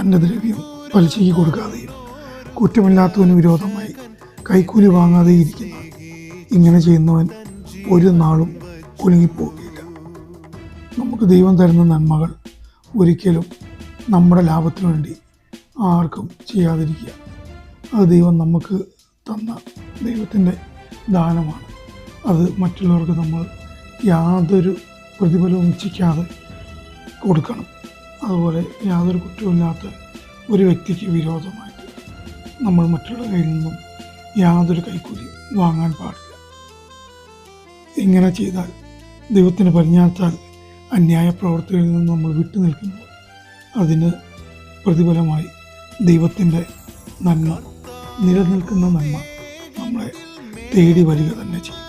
തൻ്റെ ദ്രവ്യം പലിശയ്ക്ക് കൊടുക്കാതെയും കുറ്റമില്ലാത്തവന് വിരോധമായി കൈക്കൂലി വാങ്ങാതെ ഇരിക്കുന്ന ഇങ്ങനെ ചെയ്യുന്നവൻ ഒരു നാളും കുലുങ്ങിപ്പോവുകയില്ല. നമുക്ക് ദൈവം തരുന്ന നന്മകൾ ഒരിക്കലും നമ്മുടെ ലാഭത്തിനു വേണ്ടി ആർക്കും ചെയ്യാതിരിക്കുക. അത് ദൈവം നമുക്ക് തന്ന ദൈവത്തിൻ്റെ ദാനമാണ്. അത് മറ്റുള്ളവർക്ക് നമ്മൾ യാതൊരു പ്രതിഫലവും ഇച്ഛിക്കാതെ കൊടുക്കണം. അതുപോലെ യാതൊരു കുറ്റമില്ലാത്ത ഒരു വ്യക്തിക്ക് വിരോധമായിട്ട് നമ്മൾ മറ്റുള്ള കയ്യിൽ നിന്നും യാതൊരു കൈക്കൂലി വാങ്ങാൻ പാടില്ല. ഇങ്ങനെ ചെയ്താൽ ദൈവത്തിന് പരിജ്ഞാനത്താൽ അന്യായ പ്രവർത്തികളിൽ നിന്ന് നമ്മൾ വിട്ടു നിൽക്കുമ്പോൾ അതിന് പ്രതിഫലമായി ദൈവത്തിൻ്റെ നന്മ, നിലനിൽക്കുന്ന നന്മ നമ്മളെ തേടി വരിക തന്നെ ചെയ്യും.